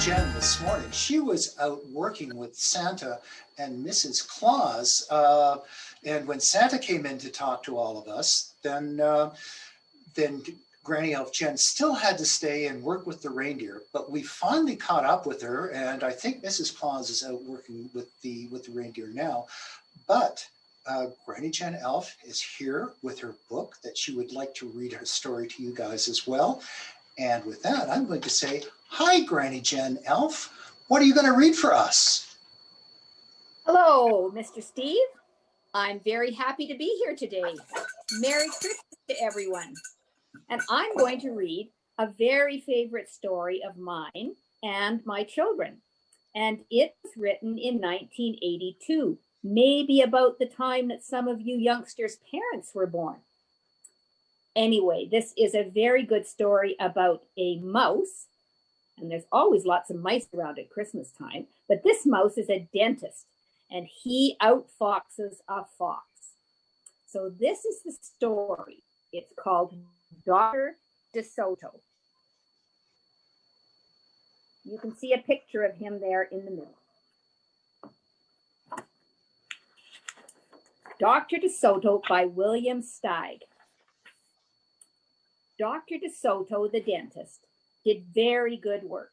Jen this morning. She was out working with Santa and Mrs. Claus. And when Santa came in to talk to all of us, then Granny Elf Jen still had to stay and work with the reindeer, but we finally caught up with her, and I think Mrs. Claus is out working with the reindeer now. But Granny Jen Elf is here with her book that she would like to read her story to you guys as well. And with that, I'm going to say, hi, Granny Jen Elf. What are you going to read for us? Hello, Mr. Steve. I'm very happy to be here today. Merry Christmas to everyone. And I'm going to read a very favorite story of mine and my children. And it's written in 1982, maybe about the time that some of you youngsters' parents were born. Anyway, this is a very good story about a mouse, and there's always lots of mice around at Christmas time, but this mouse is a dentist, and he outfoxes a fox. So this is the story. It's called Dr. Desoto. You can see a picture of him there in the middle. Dr. Desoto by William Steig. Dr. Desoto, the dentist, did very good work.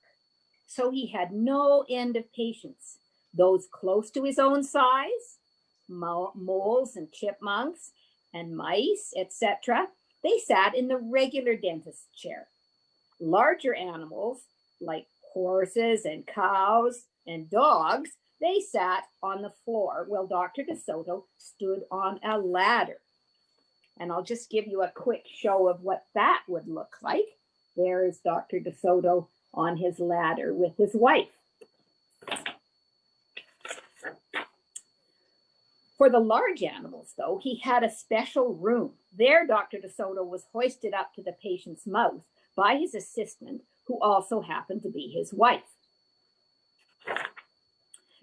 So he had no end of patients. Those close to his own size, moles and chipmunks and mice, etc., they sat in the regular dentist's chair. Larger animals, like horses and cows and dogs, they sat on the floor while Dr. Desoto stood on a ladder. And I'll just give you a quick show of what that would look like. There is Dr. Desoto on his ladder with his wife. For the large animals, though, he had a special room. There, Dr. Desoto was hoisted up to the patient's mouth by his assistant, who also happened to be his wife.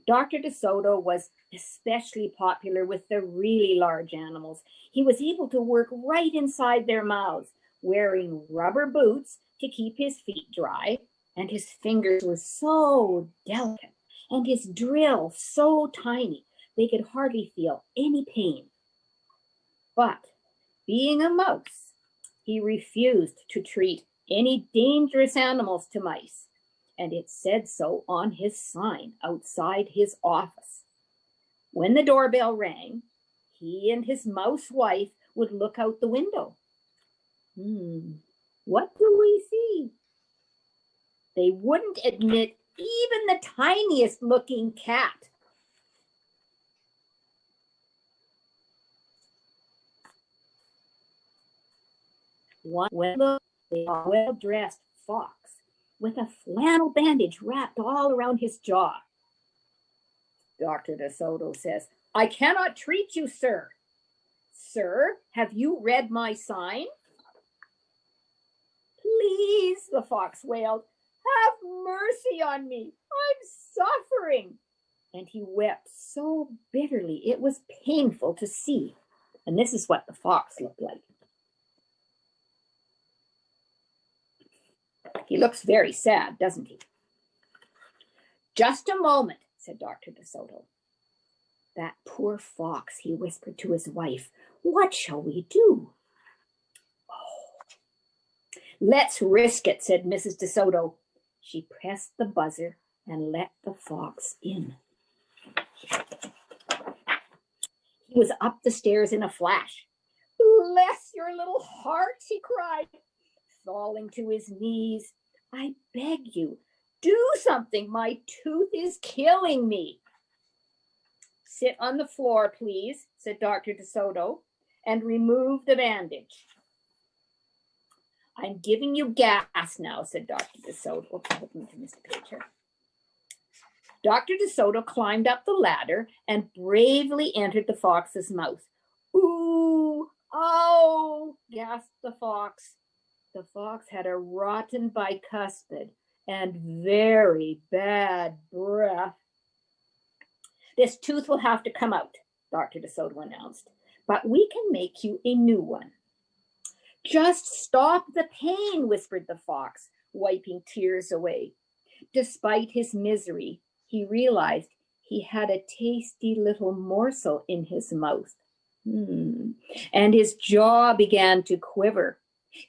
Dr. Desoto was especially popular with the really large animals. He was able to work right inside their mouths, wearing rubber boots to keep his feet dry, and his fingers were so delicate, and his drill so tiny, they could hardly feel any pain. But being a mouse, he refused to treat any dangerous animals to mice, and it said so on his sign outside his office. When the doorbell rang, he and his mouse wife would look out the window. What do we see? They wouldn't admit even the tiniest looking cat. One well-dressed fox with a flannel bandage wrapped all around his jaw. Dr. Desoto says, "I cannot treat you, sir." "Sir, have you read my sign?" "Please," the fox wailed, "have mercy on me. I'm suffering." And he wept so bitterly it was painful to see. And this is what the fox looked like. He looks very sad, doesn't he? "Just a moment," said Dr. Desoto. "That poor fox," he whispered to his wife. "What shall we do?" "Oh, let's risk it," said Mrs. Desoto. She pressed the buzzer and let the fox in. He was up the stairs in a flash. "Bless your little heart," he cried, falling to his knees. "I beg you, do something. My tooth is killing me." "Sit on the floor, please," said Dr. Desoto, "and remove the bandage." "I'm giving you gas now," said Dr. Desoto. Dr. Desoto climbed up the ladder and bravely entered the fox's mouth. "Ooh, oh," gasped the fox. The fox had a rotten bicuspid and very bad breath. "This tooth will have to come out," Dr. Desoto announced, "but we can make you a new one." "Just stop the pain," whispered the fox, wiping tears away. Despite his misery, he realized he had a tasty little morsel in his mouth. And his jaw began to quiver.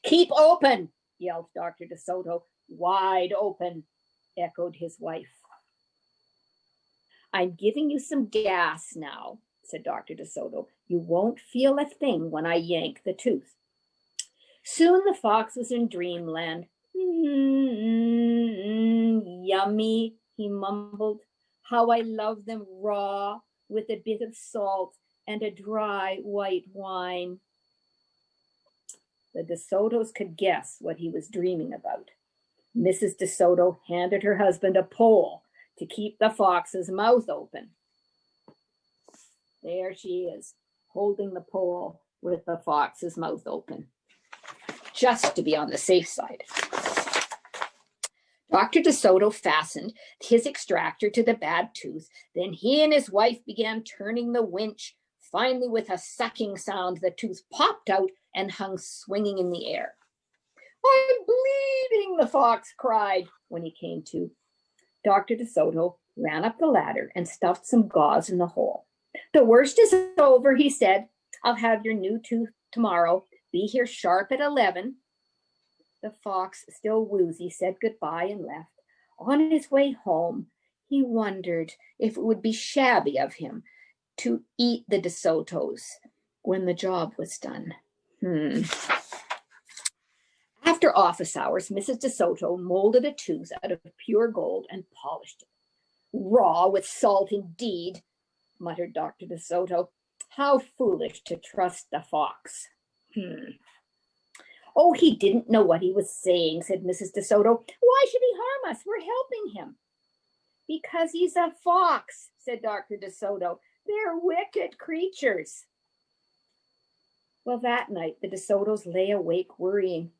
"Keep open," yelled Dr. Desoto. "Wide open," echoed his wife. "I'm giving you some gas now," said Dr. Desoto. "You won't feel a thing when I yank the tooth." Soon the fox was in dreamland. Yummy," he mumbled. "How I love them raw, with a bit of salt and a dry white wine." The Desotos could guess what he was dreaming about. Mrs. Desoto handed her husband a pole to keep the fox's mouth open. There she is, holding the pole with the fox's mouth open, just to be on the safe side. Dr. Desoto fastened his extractor to the bad tooth. Then he and his wife began turning the winch. Finally, with a sucking sound, the tooth popped out and hung swinging in the air. "I'm bleeding," the fox cried when he came to. Dr. Desoto ran up the ladder and stuffed some gauze in the hole. "The worst is over," he said. "I'll have your new tooth tomorrow. Be here sharp at 11. The fox, still woozy, said goodbye and left. On his way home, he wondered if it would be shabby of him to eat the Desotos when the job was done. After office hours, Mrs. Desoto molded a tooth out of pure gold and polished it. "Raw with salt indeed," muttered Dr. Desoto. "How foolish to trust the fox." "Oh, he didn't know what he was saying," said Mrs. Desoto. "Why should he harm us? We're helping him." "Because he's a fox," said Dr. Desoto. "They're wicked creatures." Well, that night, the Desotos lay awake worrying.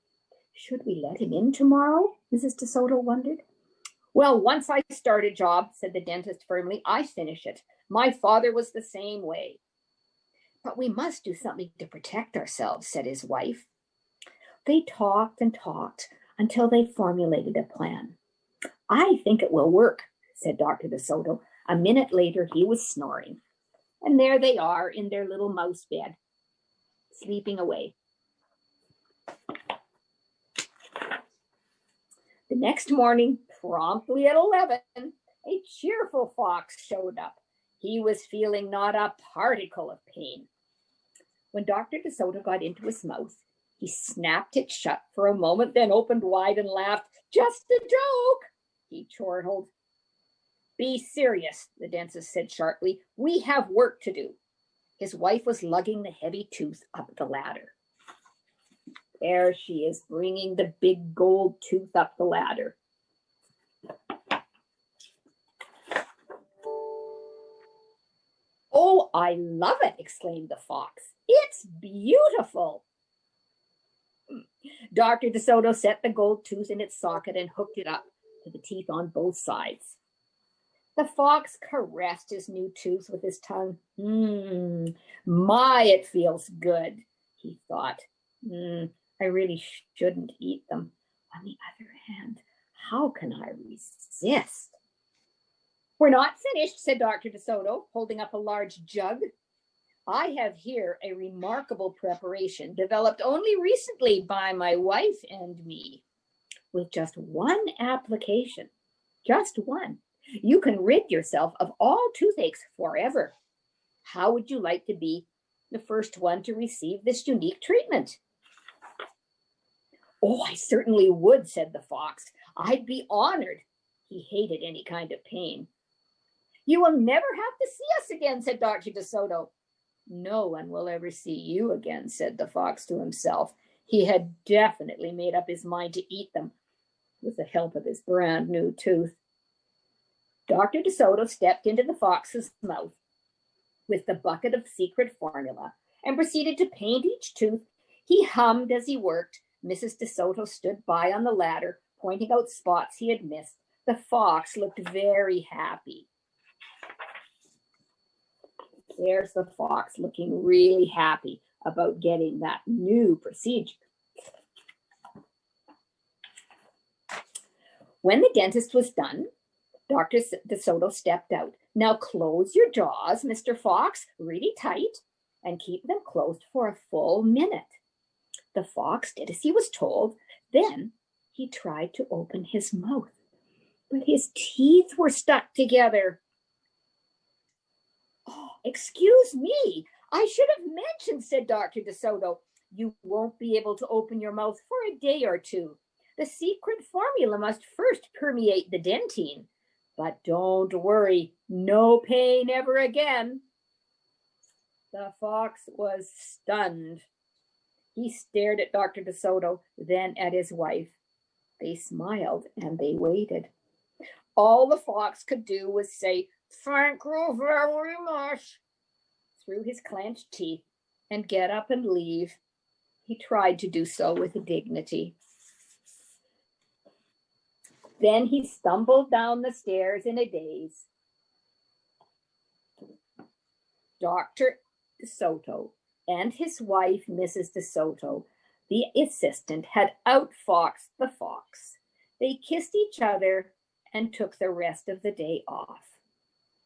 "Should we let him in tomorrow?" Mrs. Desoto wondered. "Well, once I start a job," said the dentist firmly, "I finish it. My father was the same way." "But we must do something to protect ourselves," said his wife. They talked and talked until they formulated a plan. "I think it will work," said Dr. Desoto. A minute later, he was snoring. And there they are in their little mouse bed, sleeping away. The next morning, promptly at 11, a cheerful fox showed up. He was feeling not a particle of pain. When Dr. Desoto got into his mouth, he snapped it shut for a moment, then opened wide and laughed. "Just a joke," he chortled. "Be serious," the dentist said sharply. "We have work to do." His wife was lugging the heavy tooth up the ladder. There she is, bringing the big gold tooth up the ladder. "Oh, I love it," exclaimed the fox. "It's beautiful." Dr. Desoto set the gold tooth in its socket and hooked it up to the teeth on both sides. The fox caressed his new tooth with his tongue. My, it feels good," he thought. I really shouldn't eat them. On the other hand, how can I resist?" "We're not finished," said Dr. Desoto, holding up a large jug. "I have here a remarkable preparation developed only recently by my wife and me. With just one application, just one, you can rid yourself of all toothaches forever. How would you like to be the first one to receive this unique treatment?" "Oh, I certainly would," said the fox. "I'd be honored." He hated any kind of pain. "You will never have to see us again," said Dr. Desoto. "No one will ever see you again," said the fox to himself. He had definitely made up his mind to eat them with the help of his brand new tooth. Dr. Desoto stepped into the fox's mouth with the bucket of secret formula and proceeded to paint each tooth. He hummed as he worked. Mrs. Desoto stood by on the ladder, pointing out spots he had missed. The fox looked very happy. There's the fox looking really happy about getting that new procedure. When the dentist was done, Dr. Desoto stepped out. Now close your jaws, Mr. Fox, really tight, and keep them closed for a full minute. The fox did as he was told. Then he tried to open his mouth, but his teeth were stuck together. Oh, excuse me, I should have mentioned, said Dr. Desoto. You won't be able to open your mouth for a day or two. The secret formula must first permeate the dentine. But don't worry, no pain ever again. The fox was stunned. He stared at Dr. Desoto, then at his wife. They smiled and they waited. All the fox could do was say, "Thank you very much," through his clenched teeth, and get up and leave. He tried to do so with dignity. Then he stumbled down the stairs in a daze. Dr. Desoto and his wife, Mrs. Desoto, the assistant, had outfoxed the fox. They kissed each other and took the rest of the day off.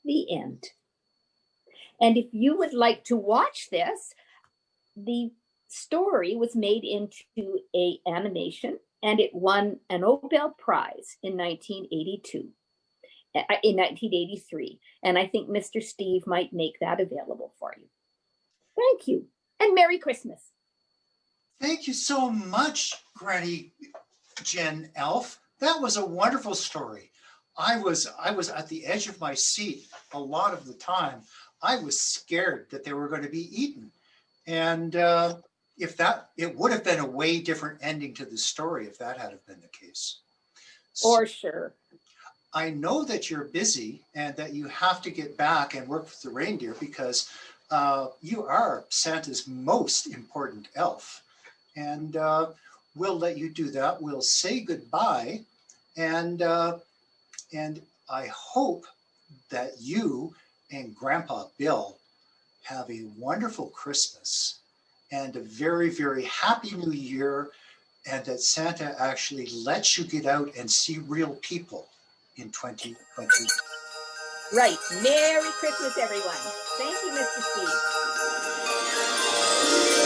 The end. And if you would like to watch this, the story was made into an animation, and it won a Nobel Prize in 1983. And I think Mr. Steve might make that available for you. Thank you, and Merry Christmas. Thank you so much, Granny Jen Elf. That was a wonderful story. I was at the edge of my seat a lot of the time. I was scared that they were going to be eaten. And it would have been a way different ending to the story if that had been the case. For sure. I know that you're busy and that you have to get back and work with the reindeer because you are Santa's most important elf. And we'll let you do that. We'll say goodbye. And I hope that you and Grandpa Bill have a wonderful Christmas and a very, very happy New Year, and that Santa actually lets you get out and see real people in 2020. Right. Merry Christmas, everyone. Thank you, Mr. Steve.